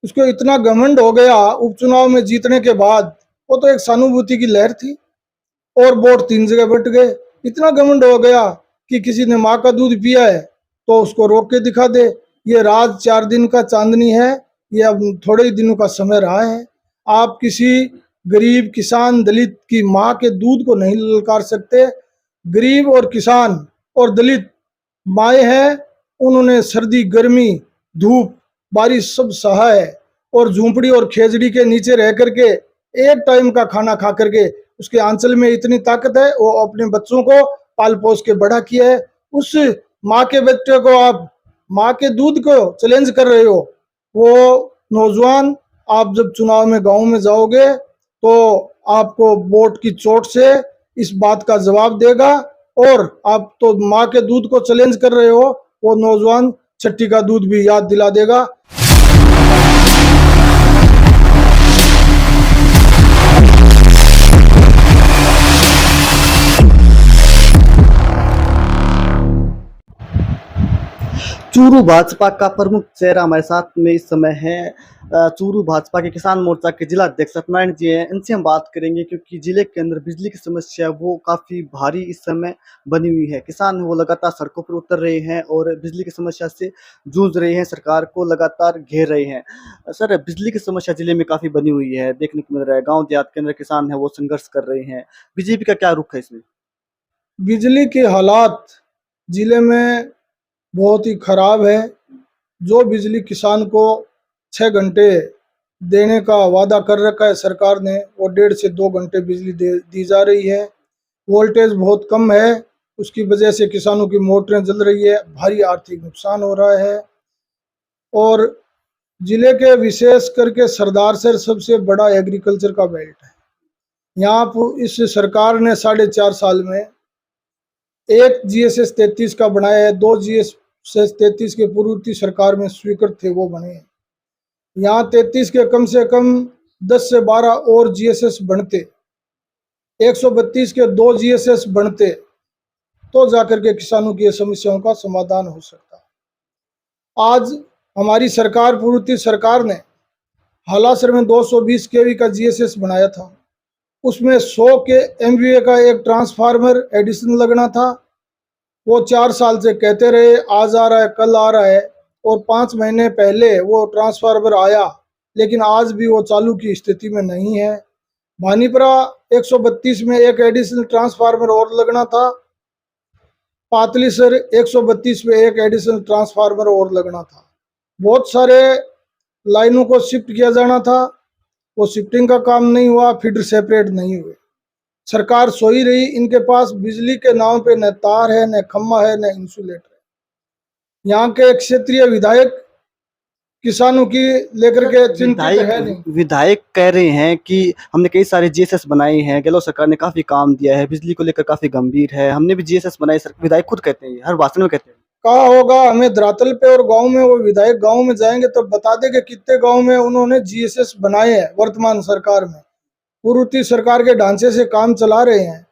उसको इतना घमंड हो गया उपचुनाव में जीतने के बाद। वो तो एक सहानुभूति की लहर थी और वोट 3 जगह बट गए। इतना घमंड हो गया कि किसी ने माँ का दूध पिया है तो उसको रोक के दिखा दे। ये राज 4 दिन का चांदनी है, ये अब थोड़े ही दिनों का समय रहा है। आप किसी गरीब किसान दलित की माँ के दूध को नहीं ललकार सकते। गरीब और किसान और दलित माए हैं, उन्होंने सर्दी गर्मी धूप बारिश सब सहा है और झूंपड़ी और खेजड़ी के नीचे रह करके एक टाइम का खाना खा करके उसके आंचल में इतनी ताकत है, वो अपने बच्चों को पाल पोस के बड़ा किया है। उस माँ के बच्चे को आप माँ के दूध को चैलेंज कर रहे हो। वो नौजवान आप जब चुनाव में गांव में जाओगे तो आपको वोट की चोट से इस बात का जवाब देगा। और आप तो माँ के दूध को चैलेंज कर रहे हो, वो नौजवान छट्टी का दूध भी याद दिला देगा। चूरू भाजपा का प्रमुख चेहरा हमारे साथ में इस समय है। चूरू भाजपा के किसान मोर्चा के जिला अध्यक्ष सत्यनारायण जी हैं। इनसे हम बात करेंगे क्योंकि जिले के अंदर बिजली की समस्या वो काफ़ी भारी इस समय बनी हुई है। किसान वो लगातार सड़कों पर उतर रहे हैं और बिजली की समस्या से जूझ रहे हैं, सरकार को लगातार घेर रहे हैं। सर, बिजली की समस्या जिले में काफ़ी बनी हुई है, देखने को मिल रहा है। गाँव देहात के अंदर किसान है वो संघर्ष कर रहे हैं। बीजेपी का क्या रुख है इसमें? बिजली के हालात जिले में बहुत ही खराब है। जो बिजली किसान को 6 घंटे देने का वादा कर रखा है सरकार ने, वो 1.5 से 2 घंटे बिजली दी जा रही है। वोल्टेज बहुत कम है, उसकी वजह से किसानों की मोटरें जल रही है, भारी आर्थिक नुकसान हो रहा है। और जिले के विशेष करके सरदार सर सबसे बड़ा एग्रीकल्चर का बेल्ट है। यहाँ इस सरकार ने 4.5 साल में एक GSS 33 का बनाया है, 2 GSS 33 के पूर्ववर्ती सरकार में स्वीकृत थे वो बने। यहाँ 33 के कम से कम 10 से 12 और GSS बनते, 132 के 2 GSS बनते तो जाकर के किसानों की समस्याओं का समाधान हो सकता। आज हमारी सरकार पूर्ववर्ती सरकार ने हालासर में 220 kV का GSS बनाया था। उसमें 100 के MVA का एक ट्रांसफार्मर एडिशनल लगना था। वो 4 साल से कहते रहे आज आ रहा है कल आ रहा है, और 5 महीने पहले वो ट्रांसफार्मर आया, लेकिन आज भी वो चालू की स्थिति में नहीं है। भानीपरा 132 में एक एडिशनल ट्रांसफार्मर और लगना था। पातलीसर 132 में एक एडिशनल ट्रांसफार्मर और लगना था। बहुत सारे लाइनों को शिफ्ट किया जाना था, वो शिफ्टिंग का काम नहीं हुआ, फीडर सेपरेट नहीं हुए। सरकार सोई रही, इनके पास बिजली के नाम पे न तार है, न खम्मा है, न इंसुलेटर है। यहाँ के क्षेत्रीय विधायक किसानों की लेकर के चिंतित है नहीं। विधायक कह रहे हैं कि हमने कई सारे GSS बनाए हैं, गहलोत सरकार ने काफी काम दिया है, बिजली को लेकर काफी गंभीर है, हमने भी GSS बनाए। विधायक खुद कहते हैं, हर भाषण में कहते हैं। कहा होगा हमें धरातल पे, और गांव में वो विधायक गांव में जाएंगे तो बता देंगे कितने गांव में उन्होंने GSS बनाए हैं। वर्तमान सरकार में पूर्ववर्ती सरकार के ढांचे से काम चला रहे हैं।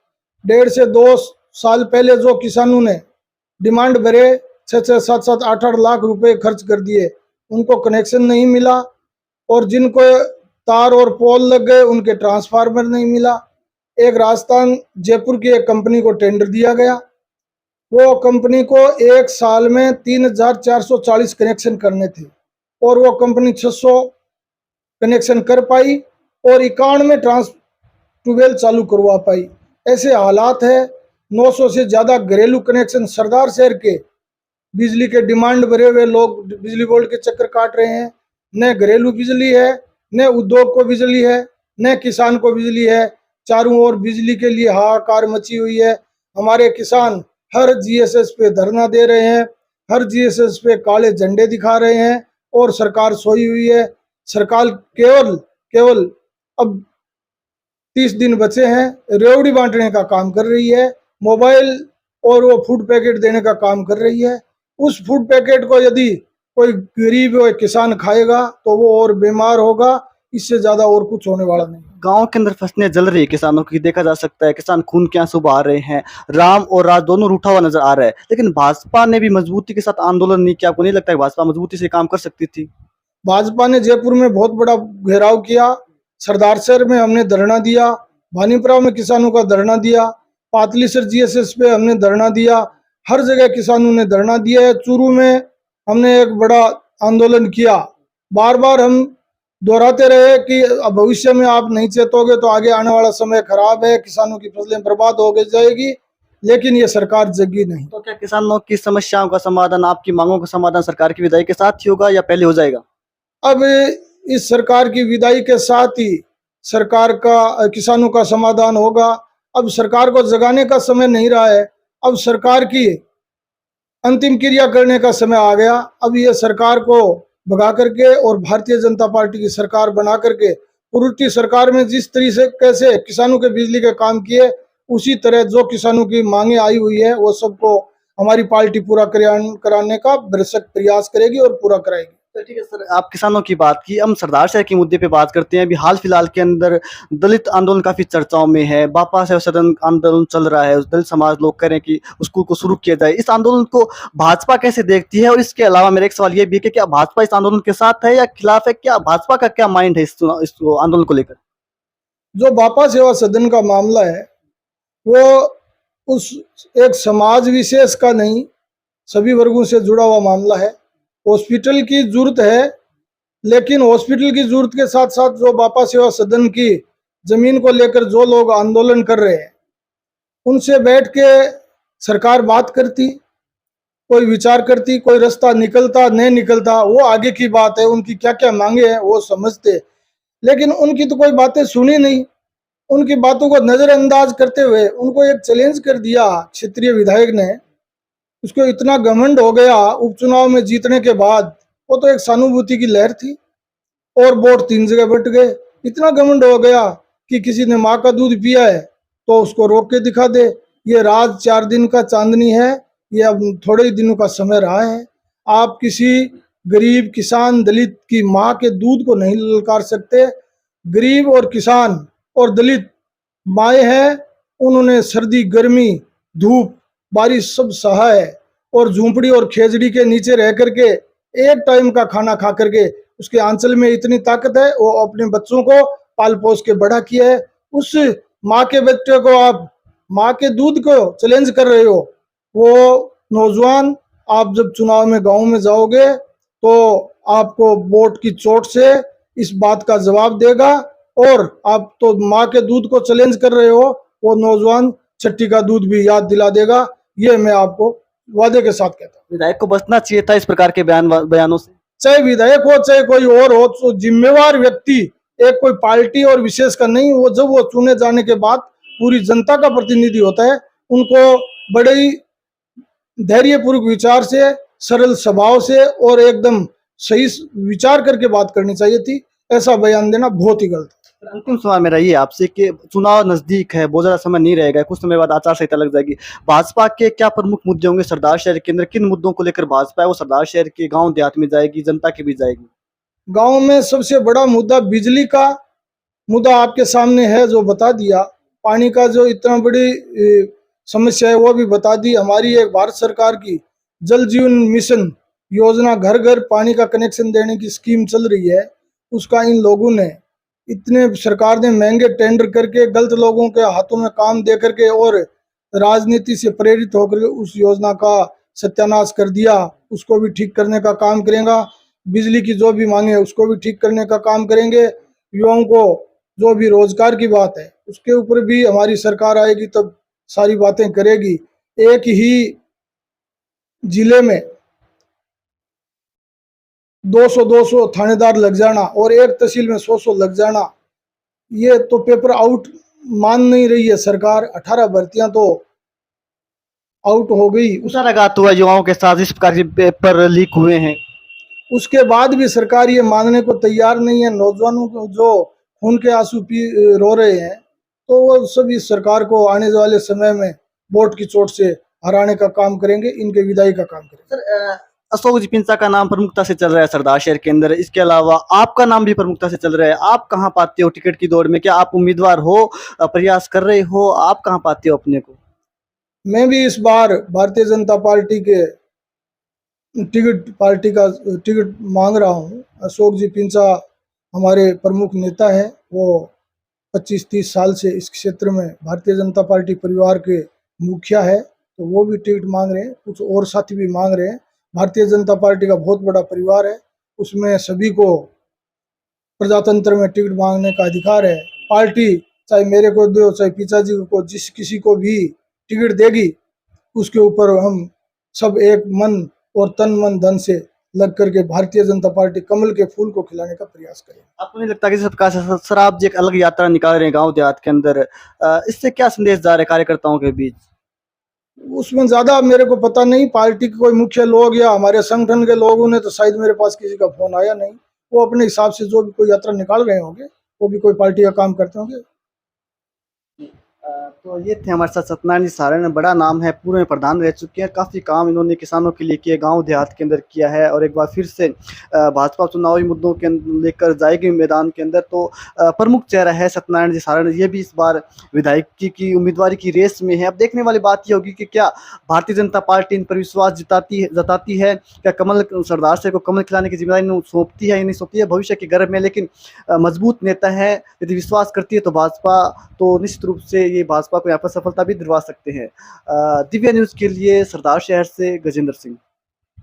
1.5 से 2 साल पहले जो किसानों ने डिमांड भरे, 6-6, 7-7, 8-8 लाख रुपए खर्च कर दिए, उनको कनेक्शन नहीं मिला। और जिनको तार और पोल लग गए उनके ट्रांसफार्मर नहीं मिला। एक राजस्थान जयपुर की एक कंपनी को टेंडर दिया गया, वो कंपनी को एक साल में 3,440 कनेक्शन करने थे और वो कंपनी 600 कनेक्शन कर पाई और 91 ट्यूबवेल चालू करवा पाई। ऐसे हालात है। 900 से ज्यादा घरेलू कनेक्शन सरदार शहर के बिजली के डिमांड भरे हुए लोग बिजली बोर्ड के चक्कर काट रहे हैं। न घरेलू बिजली है, न उद्योग को बिजली है, न किसान को बिजली है। चारों ओर बिजली के लिए हाहाकार मची हुई है। हमारे किसान हर GSS पे धरना दे रहे हैं, हर GSS पे काले झंडे दिखा रहे हैं और सरकार सोई हुई है। सरकार केवल अब 30 दिन बचे हैं, रेवड़ी बांटने का काम कर रही है, मोबाइल और वो फूड पैकेट देने का काम कर रही है। उस फूड पैकेट को यदि कोई गरीब और किसान खाएगा तो वो और बीमार होगा, इससे ज्यादा और कुछ होने वाला नहीं। गांव के अंदर फसलें जल रही है किसानों की, देखा जा सकता है। किसान खून के आंसू बहा रहे हैं, राम और राज दोनों रूठा हुआ नजर आ रहा है। लेकिन भाजपा ने भी मजबूती के साथ आंदोलन नहीं किया। आपको नहीं लगता है भाजपा मजबूती से काम कर सकती थी? भाजपा ने जयपुर में बहुत बड़ा घेराव किया, सरदार शहर में हमने धरना दिया, भानीपुरा में किसानों का धरना दिया, पातलीसर जीएसएस पे हमने धरना दिया, हर जगह किसानों ने धरना दिया है। चूरू में हमने एक बड़ा आंदोलन किया। बार बार हम दोहराते रहे कि भविष्य में आप नहीं चेतोगे तो आगे आने वाला समय खराब है, किसानों की फसलें बर्बाद हो जाएगी, लेकिन ये सरकार जगी नहीं। तो क्या किसानों की समस्याओं का समाधान, आपकी मांगों का समाधान सरकार की विदाई के साथ ही होगा या पहले हो जाएगा? अब इस सरकार की विदाई के साथ ही सरकार का किसानों का समाधान होगा। अब सरकार को जगाने का समय नहीं रहा है, अब सरकार की अंतिम क्रिया करने का समय आ गया। अब ये सरकार को भगा करके और भारतीय जनता पार्टी की सरकार बना करके, पूर्व सरकार में जिस तरीके से किसानों के बिजली के काम किए, उसी तरह जो किसानों की मांगे आई हुई है वो सबको हमारी पार्टी पूरा कराने का भरसक प्रयास करेगी और पूरा कराएगी। तो ठीक है सर, आप किसानों की बात की, हम सरदार शहर के मुद्दे पे बात करते हैं। अभी हाल फिलहाल के अंदर दलित आंदोलन काफी चर्चाओं में है, बापा सेवा सदन आंदोलन चल रहा है, दलित समाज लोग कह रहे हैं कि उसको शुरू किया जाए। इस आंदोलन को भाजपा कैसे देखती है? और इसके अलावा मेरा एक सवाल ये भी है कि क्या भाजपा इस आंदोलन के साथ है या खिलाफ है? क्या भाजपा का क्या माइंड है इस आंदोलन को लेकर? जो बापा सेवा सदन का मामला है वो उस एक समाज विशेष का नहीं, सभी वर्गों से जुड़ा हुआ मामला है। हॉस्पिटल की जरूरत है, लेकिन हॉस्पिटल की जरूरत के साथ साथ जो बापा सेवा सदन की जमीन को लेकर जो लोग आंदोलन कर रहे हैं, उनसे बैठ के सरकार बात करती, कोई विचार करती, कोई रास्ता निकलता नहीं निकलता वो आगे की बात है। उनकी क्या क्या मांगे हैं वो समझते, लेकिन उनकी तो कोई बातें सुनी नहीं। उनकी बातों को नजरअंदाज करते हुए उनको एक चैलेंज कर दिया क्षेत्रीय विधायक ने। उसको इतना घमंड हो गया उपचुनाव में जीतने के बाद, वो तो एक सहानुभूति की लहर थी और वोट 3 जगह बट गए। इतना घमंड हो गया कि किसी ने माँ का दूध पिया है तो उसको रोक के दिखा दे। ये राज 4 दिन का चांदनी है, ये अब थोड़े ही दिनों का समय रहा है। आप किसी गरीब किसान दलित की माँ के दूध को नहीं ललकार सकते। गरीब और किसान और दलित माए हैं, उन्होंने सर्दी गर्मी धूप बारिश सब सहा है और झूंपड़ी और खेजड़ी के नीचे रह करके एक टाइम का खाना खा करके उसके आंचल में इतनी ताकत है, वो अपने बच्चों को पाल पोस के बड़ा किया है। उस माँ के बच्चे को आप माँ के दूध को चैलेंज कर रहे हो। वो नौजवान आप जब चुनाव में गांव में जाओगे तो आपको वोट की चोट से इस बात का जवाब देगा। और आप तो माँ के दूध को चैलेंज कर रहे हो, वो नौजवान छट्टी का दूध भी याद दिला देगा। ये मैं आपको वादे के साथ कहता हूँ। विधायक को बचना चाहिए था इस प्रकार के बयानों से। चाहे विधायक हो चाहे कोई और हो, तो जिम्मेवार व्यक्ति एक कोई पार्टी और विशेष का नहीं, वो जब वो चुने जाने के बाद पूरी जनता का प्रतिनिधि होता है, उनको बड़े ही धैर्यपूर्वक विचार से, सरल स्वभाव से और एकदम सही विचार करके बात करनी चाहिए थी। ऐसा बयान देना बहुत ही गलत। अंतिम सवाल मेरा ये आपसे कि चुनाव नजदीक है, बहुत ज्यादा समय नहीं रहेगा, कुछ समय बाद आचार संहिता लग जाएगी। भाजपा के क्या प्रमुख मुद्दे होंगे सरदार शहर के अंदर? किन मुद्दों को लेकर भाजपा है वो सरदार शहर के गांव देहात में जाएगी, जनता के बीच जाएगी? गांव में सबसे बड़ा मुद्दा बिजली का मुद्दा आपके सामने है, जो बता दिया। पानी का जो इतना बड़ी समस्या है वो भी बता दी। हमारी एक भारत सरकार की जल जीवन मिशन योजना, घर घर पानी का कनेक्शन देने की स्कीम चल रही है, उसका इन लोगों ने इतने सरकार ने महंगे टेंडर करके गलत लोगों के हाथों में काम दे करके और राजनीति से प्रेरित होकर उस योजना का सत्यानाश कर दिया। उसको भी ठीक करने का काम करेगा। बिजली की जो भी मांगे है उसको भी ठीक करने का काम करेंगे। युवाओं को जो भी रोजगार की बात है उसके ऊपर भी हमारी सरकार आएगी तब सारी बातें करेगी। एक ही जिले में 200 थानेदार लग जाना और एक तहसील में 100 लग जाना, ये तो पेपर आउट मान नहीं रही है सरकार। 18 भर्तियां तो आउट हो गई। कुशाराघात हुआ युवाओं के साथ, इस प्रकार के पेपर लीक हुए हैं। उसके बाद भी सरकार ये मानने को तैयार नहीं है। नौजवानों को जो खून के आंसू रो रहे हैं, तो वो सब इस सरकार को आने वाले समय में वोट की चोट से हराने का काम करेंगे, इनके विदाई का काम करेंगे। सर, अशोक जी पिंचा का नाम प्रमुखता से चल रहा है सरदार शहर के अंदर, इसके अलावा आपका नाम भी प्रमुखता से चल रहा है। आप कहाँ पाते हो टिकट की दौड़ में? क्या आप उम्मीदवार हो, प्रयास कर रहे हो? आप कहाँ पाते हो अपने को? मैं भी इस बार भारतीय जनता पार्टी के टिकट पार्टी का टिकट मांग रहा हूँ। अशोक जी पिंचा हमारे प्रमुख नेता है, वो 25-30 साल से इस क्षेत्र में भारतीय जनता पार्टी परिवार के मुखिया है, तो वो भी टिकट मांग रहे हैं, कुछ और साथी भी मांग रहे हैं। भारतीय जनता पार्टी का बहुत बड़ा परिवार है, उसमें सभी को प्रजातंत्र में टिकट मांगने का अधिकार है। पार्टी चाहे मेरे को दो चाहे पिताजी को, जिस किसी को भी टिकट देगी उसके ऊपर हम सब एक मन और तन मन धन से लग करके भारतीय जनता पार्टी कमल के फूल को खिलाने का प्रयास करें। आपको नहीं लगता कि सरकार शराब जी एक अलग यात्रा निकाल रहे हैं गांव देहात के अंदर, इससे क्या संदेश जा रहे हैं कार्यकर्ताओं के बीच? उसमें ज्यादा मेरे को पता नहीं, पार्टी के कोई मुख्य लोग या हमारे संगठन के लोगों ने तो शायद मेरे पास किसी का फोन आया नहीं। वो अपने हिसाब से जो भी कोई यात्रा निकाल रहे होंगे, वो भी कोई पार्टी का काम करते होंगे। तो ये थे हमारे साथ सत्यनारायण जी सारण, बड़ा नाम है, पूर्व में प्रधान रह चुके हैं, काफ़ी काम इन्होंने किसानों के लिए किए, गांव देहात के अंदर किया है और एक बार फिर से भाजपा चुनावी मुद्दों के लेकर जाएगी मैदान के अंदर। तो प्रमुख चेहरा है सत्यनारायण जी सारण, ये भी इस बार विधायक की उम्मीदवारी की रेस में है। अब देखने वाली बात ये होगी कि क्या भारतीय जनता पार्टी इन पर विश्वास जताती है, क्या कमल सरदार से को कमल खिलाने की जिम्मेदारी सौंपती है या नहीं सौंपती है, भविष्य के गर्भ में। लेकिन मजबूत नेता है, यदि विश्वास करती है तो भाजपा, तो निश्चित रूप से ये भाजपा को यहाँ पर सफलता भी दिलवा सकते हैं। दिव्या न्यूज़ के लिए सरदार शहर से गजेंद्र सिंह।